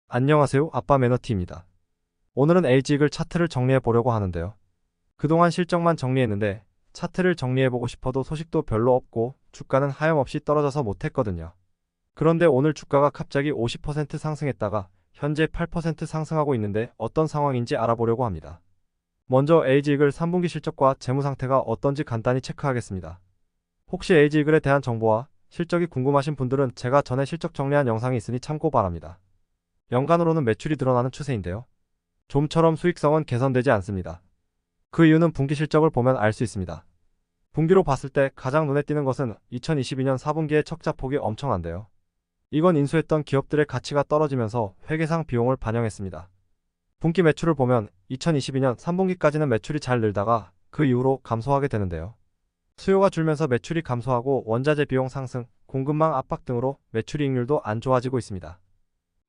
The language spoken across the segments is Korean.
안녕하세요. 아빠 매너티입니다. 오늘은 LG익을 차트를 정리해 보려고 하는데요. 그동안 실적만 정리했는데 차트를 정리해보고 싶어도 소식도 별로 없고 주가는 하염없이 떨어져서 못했거든요. 그런데 오늘 주가가 갑자기 50% 상승했다가 현재 8% 상승하고 있는데 어떤 상황인지 알아보려고 합니다. 먼저 LG익을 3분기 실적과 재무 상태가 어떤지 간단히 체크하겠습니다. 혹시 LG익을에 대한 정보와 실적이 궁금하신 분들은 제가 전에 실적 정리한 영상이 있으니 참고 바랍니다. 연간으로는 매출이 늘어나는 추세인데요. 좀처럼 수익성은 개선되지 않습니다. 그 이유는 분기 실적을 보면 알 수 있습니다. 분기로 봤을 때 가장 눈에 띄는 것은 2022년 4분기의 척자폭이 엄청난데요. 이건 인수했던 기업들의 가치가 떨어지면서 회계상 비용을 반영했습니다. 분기 매출을 보면 2022년 3분기까지는 매출이 잘 늘다가 그 이후로 감소하게 되는데요. 수요가 줄면서 매출이 감소하고 원자재 비용 상승, 공급망 압박 등으로 매출이익률도 안 좋아지고 있습니다.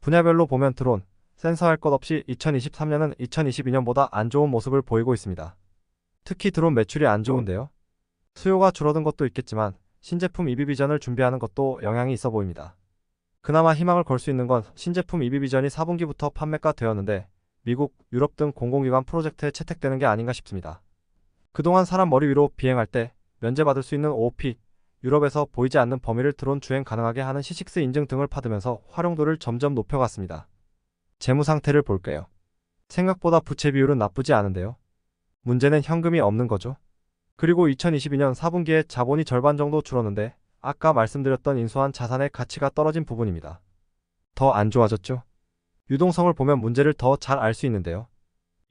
분야별로 보면 드론, 센서 할 것 없이 2023년은 2022년보다 안 좋은 모습을 보이고 있습니다. 특히 드론 매출이 안 좋은데요. 수요가 줄어든 것도 있겠지만 신제품 EB 비전을 준비하는 것도 영향이 있어 보입니다. 그나마 희망을 걸 수 있는 건 신제품 EB 비전이 4분기부터 판매가 되었는데 미국, 유럽 등 공공기관 프로젝트에 채택되는 게 아닌가 싶습니다. 그동안 사람 머리 위로 비행할 때 면제받을 수 있는 OOP, 유럽에서 보이지 않는 범위를 드론 주행 가능하게 하는 C6 인증 등을 받으면서 활용도를 점점 높여갔습니다. 재무 상태를 볼게요. 생각보다 부채 비율은 나쁘지 않은데요. 문제는 현금이 없는 거죠. 그리고 2022년 4분기에 자본이 절반 정도 줄었는데 아까 말씀드렸던 인수한 자산의 가치가 떨어진 부분입니다. 더 안 좋아졌죠? 유동성을 보면 문제를 더 잘 알 수 있는데요.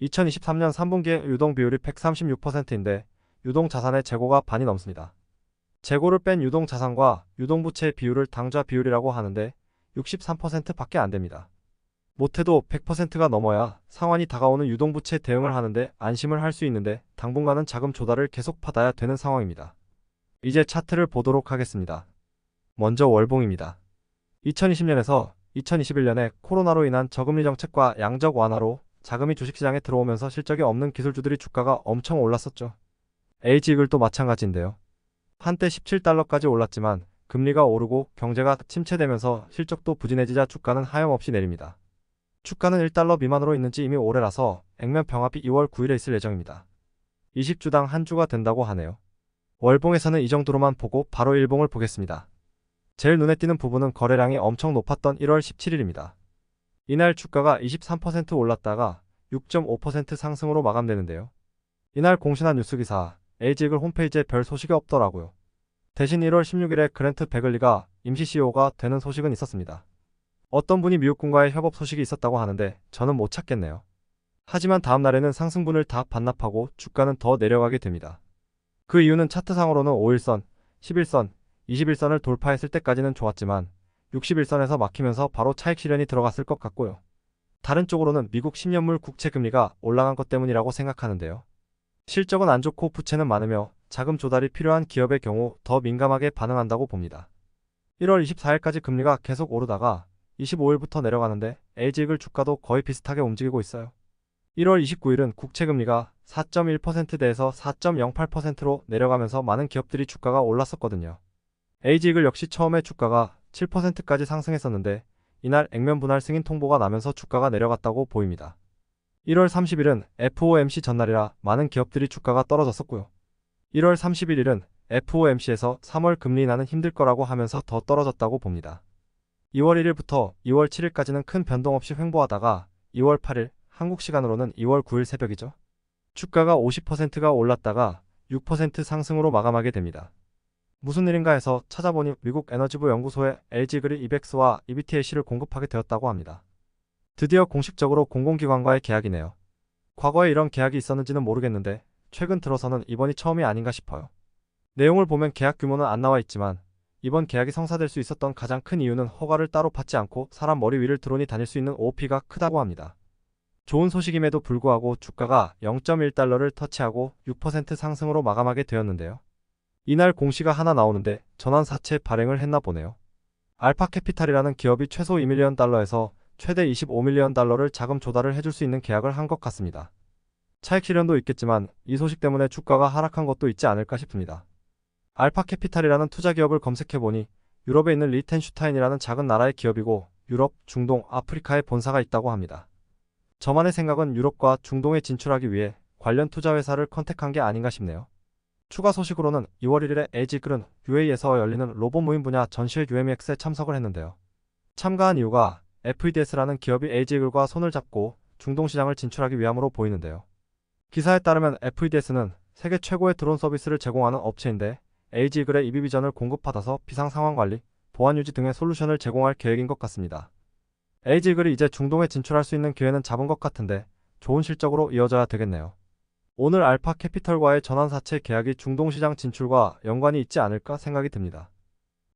2023년 3분기에 유동 비율이 136%인데 유동 자산의 재고가 반이 넘습니다. 재고를 뺀 유동 자산과 유동 부채의 비율을 당좌 비율이라고 하는데 63%밖에 안 됩니다. 못해도 100%가 넘어야 상환이 다가오는 유동부채 대응을 하는데 안심을 할 수 있는데 당분간은 자금 조달을 계속 받아야 되는 상황입니다. 이제 차트를 보도록 하겠습니다. 먼저 월봉입니다. 2020년에서 2021년에 코로나로 인한 저금리 정책과 양적 완화로 자금이 주식시장에 들어오면서 실적이 없는 기술주들이 주가가 엄청 올랐었죠. LG익을도 마찬가지인데요. 한때 17달러까지 올랐지만 금리가 오르고 경제가 침체되면서 실적도 부진해지자 주가는 하염없이 내립니다. 주가는 1달러 미만으로 있는지 이미 오래라서 액면 병합이 2월 9일에 있을 예정입니다. 20주당 한 주가 된다고 하네요. 월봉에서는 이 정도로만 보고 바로 일봉을 보겠습니다. 제일 눈에 띄는 부분은 거래량이 엄청 높았던 1월 17일입니다. 이날 주가가 23% 올랐다가 6.5% 상승으로 마감되는데요. 이날 공신한 뉴스기사 LG익을 홈페이지에 별 소식이 없더라고요. 대신 1월 16일에 그랜트 베글리가 임시 CEO가 되는 소식은 있었습니다. 어떤 분이 미국군과의 협업 소식이 있었다고 하는데 저는 못 찾겠네요. 하지만 다음 날에는 상승분을 다 반납하고 주가는 더 내려가게 됩니다. 그 이유는 차트상으로는 5일선, 11선, 21선을 돌파했을 때까지는 좋았지만 61선에서 막히면서 바로 차익 실현이 들어갔을 것 같고요. 다른 쪽으로는 미국 10년물 국채 금리가 올라간 것 때문이라고 생각하는데요. 실적은 안 좋고 부채는 많으며 자금 조달이 필요한 기업의 경우 더 민감하게 반응한다고 봅니다. 1월 24일까지 금리가 계속 오르다가 25일부터 내려가는데 LG익을 주가도 거의 비슷하게 움직이고 있어요. 1월 29일은 국채금리가 4.1%대에서 4.08%로 내려가면서 많은 기업들이 주가가 올랐었거든요. LG익을 역시 처음에 주가가 7%까지 상승했었는데 이날 액면 분할 승인 통보가 나면서 주가가 내려갔다고 보입니다. 1월 30일은 FOMC 전날이라 많은 기업들이 주가가 떨어졌었고요. 1월 31일은 FOMC에서 3월 금리 인하는 힘들 거라고 하면서 더 떨어졌다고 봅니다. 2월 1일부터 2월 7일까지는 큰 변동 없이 횡보하다가 2월 8일, 한국 시간으로는 2월 9일 새벽이죠. 주가가 50%가 올랐다가 6% 상승으로 마감하게 됩니다. 무슨 일인가 해서 찾아보니 미국 에너지부 연구소에 LG그리 이벡스와 EBTAC를 공급하게 되었다고 합니다. 드디어 공식적으로 공공기관과의 계약이네요. 과거에 이런 계약이 있었는지는 모르겠는데 최근 들어서는 이번이 처음이 아닌가 싶어요. 내용을 보면 계약 규모는 안 나와 있지만 이번 계약이 성사될 수 있었던 가장 큰 이유는 허가를 따로 받지 않고 사람 머리 위를 드론이 다닐 수 있는 OOP가 크다고 합니다. 좋은 소식임에도 불구하고 주가가 0.1달러를 터치하고 6% 상승으로 마감하게 되었는데요. 이날 공시가 하나 나오는데 전환사채 발행을 했나 보네요. 알파캐피탈이라는 기업이 최소 2밀리언 달러에서 최대 25밀리언 달러를 자금 조달을 해줄 수 있는 계약을 한 것 같습니다. 차익 실현도 있겠지만 이 소식 때문에 주가가 하락한 것도 있지 않을까 싶습니다. 알파캐피탈이라는 투자기업을 검색해보니 유럽에 있는 리텐슈타인이라는 작은 나라의 기업이고 유럽, 중동, 아프리카에 본사가 있다고 합니다. 저만의 생각은 유럽과 중동에 진출하기 위해 관련 투자 회사를 컨택한 게 아닌가 싶네요. 추가 소식으로는 2월 1일에 LG그룹은 UAE에서 열리는 로봇 무인 분야 전시회 UMX에 참석을 했는데요. 참가한 이유가 FEDS라는 기업이 LG그룹과 손을 잡고 중동 시장을 진출하기 위함으로 보이는데요. 기사에 따르면 FEDS는 세계 최고의 드론 서비스를 제공하는 업체인데 LG그룹의 EB비전을 공급받아서 비상 상황 관리, 보안 유지 등의 솔루션을 제공할 계획인 것 같습니다. LG그룹이 이제 중동에 진출할 수 있는 기회는 잡은 것 같은데 좋은 실적으로 이어져야 되겠네요. 오늘 알파 캐피털과의 전환사채 계약이 중동 시장 진출과 연관이 있지 않을까 생각이 듭니다.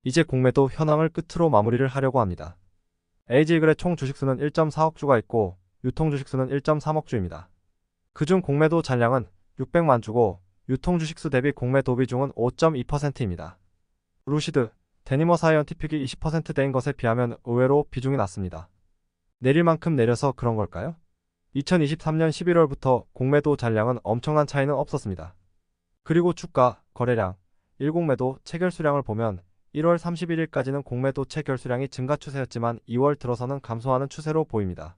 이제 공매도 현황을 끝으로 마무리를 하려고 합니다. LG그룹의 총 주식수는 1.4억 주가 있고 유통 주식수는 1.3억 주입니다. 그중 공매도 잔량은 600만 주고 유통 주식수 대비 공매도 비중은 5.2%입니다. 루시드, 데니머 사이언티픽이 20%대인 것에 비하면 의외로 비중이 낮습니다. 내릴 만큼 내려서 그런 걸까요? 2023년 11월부터 공매도 잔량은 엄청난 차이는 없었습니다. 그리고 주가, 거래량, 일공매도 체결수량을 보면 1월 31일까지는 공매도 체결수량이 증가 추세였지만 2월 들어서는 감소하는 추세로 보입니다.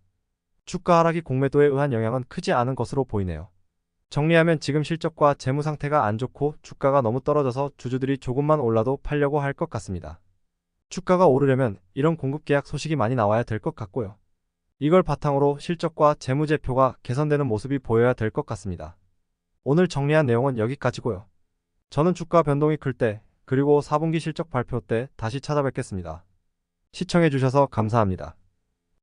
주가 하락이 공매도에 의한 영향은 크지 않은 것으로 보이네요. 정리하면 지금 실적과 재무 상태가 안 좋고 주가가 너무 떨어져서 주주들이 조금만 올라도 팔려고 할 것 같습니다. 주가가 오르려면 이런 공급 계약 소식이 많이 나와야 될 것 같고요. 이걸 바탕으로 실적과 재무제표가 개선되는 모습이 보여야 될 것 같습니다. 오늘 정리한 내용은 여기까지고요. 저는 주가 변동이 클 때, 그리고 4분기 실적 발표 때 다시 찾아뵙겠습니다. 시청해주셔서 감사합니다.